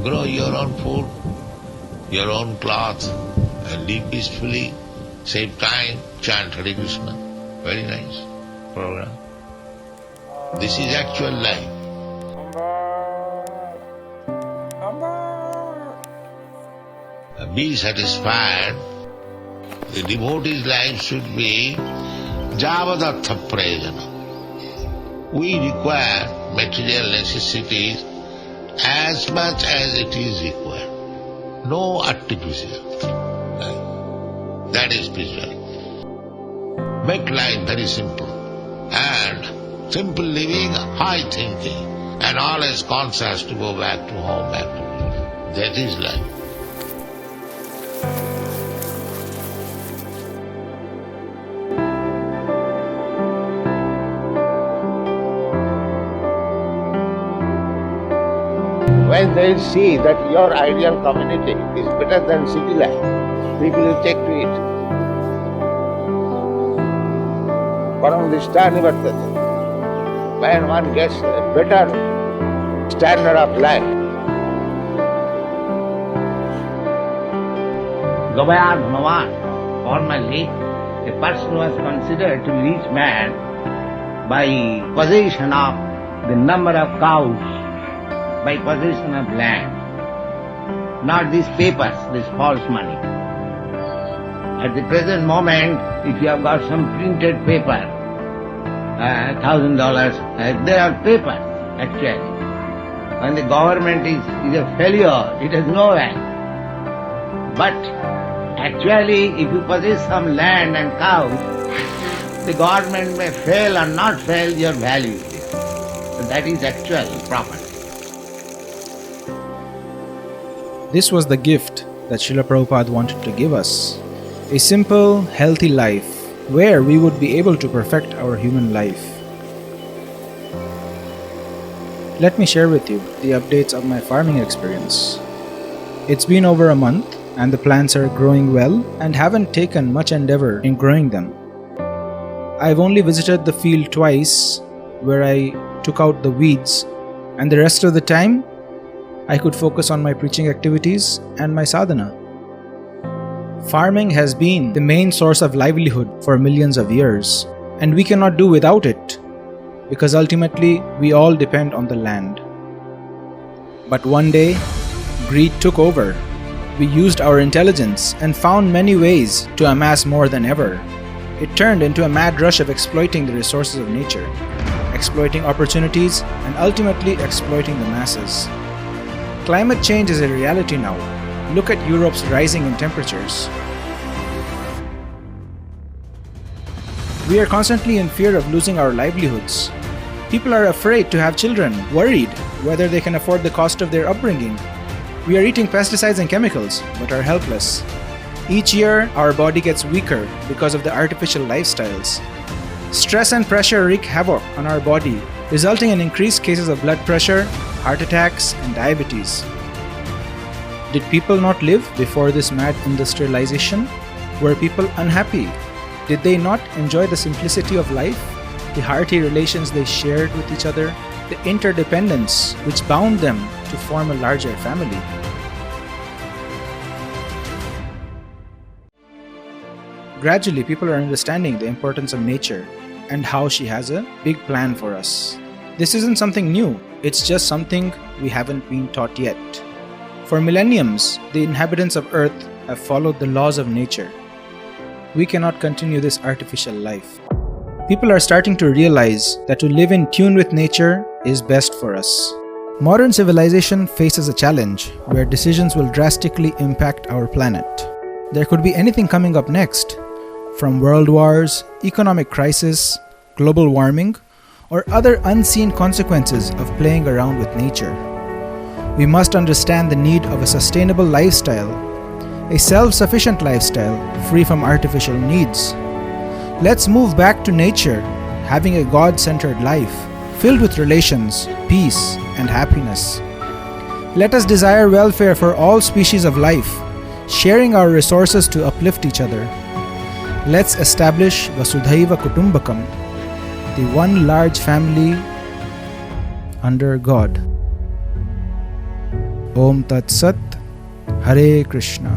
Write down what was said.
grow your own food, your own cloth, and live peacefully, save time, chant Hare Krishna. Very nice program. This is actual life. Be satisfied. The devotee's life should be javadatha prayajana. We require material necessities as much as it is required. No artificial. That is spiritual. Make life very simple. And simple living, high thinking, and always conscious to go back to home, back to home. That is life. When they see that your ideal community is better than city life, people will take to it. When one gets a better standard of life. Gavaya Dhamavan, formerly a person was considered to be rich man by possession of the number of cows, by possession of land, not these papers, this false money. At the present moment, if you have got some printed paper, $1,000, there are papers actually. When the government is a failure, it has no value. But actually, if you possess some land and cows, the government may fail or not fail, your value is there. So that is actual property. This was the gift that Srila Prabhupada wanted to give us. A simple, healthy life where we would be able to perfect our human life. Let me share with you the updates of my farming experience. It's been over a month and the plants are growing well and haven't taken much endeavor in growing them. I've only visited the field twice where I took out the weeds, and the rest of the time I could focus on my preaching activities and my sadhana. Farming has been the main source of livelihood for millions of years, and we cannot do without it, because ultimately we all depend on the land. But one day, greed took over. We used our intelligence and found many ways to amass more than ever. It turned into a mad rush of exploiting the resources of nature, exploiting opportunities, and ultimately exploiting the masses. Climate change is a reality now. Look at Europe's rising in temperatures. We are constantly in fear of losing our livelihoods. People are afraid to have children, worried whether they can afford the cost of their upbringing. We are eating pesticides and chemicals, but are helpless. Each year, our body gets weaker because of the artificial lifestyles. Stress and pressure wreak havoc on our body, resulting in increased cases of blood pressure, heart attacks, and diabetes. Did people not live before this mad industrialization? Were people unhappy? Did they not enjoy the simplicity of life, the hearty relations they shared with each other, the interdependence which bound them to form a larger family? Gradually, people are understanding the importance of nature and how she has a big plan for us. This isn't something new, it's just something we haven't been taught yet. For millenniums, the inhabitants of Earth have followed the laws of nature. We cannot continue this artificial life. People are starting to realize that to live in tune with nature is best for us. Modern civilization faces a challenge where decisions will drastically impact our planet. There could be anything coming up next, from world wars, economic crisis, global warming, or other unseen consequences of playing around with nature. We must understand the need of a sustainable lifestyle, a self-sufficient lifestyle free from artificial needs. Let's move back to nature, having a God-centered life, filled with relations, peace, and happiness. Let us desire welfare for all species of life, sharing our resources to uplift each other. Let's establish Vasudhaiva Kutumbakam, the one large family under God. Om Tat Sat. Hare Krishna.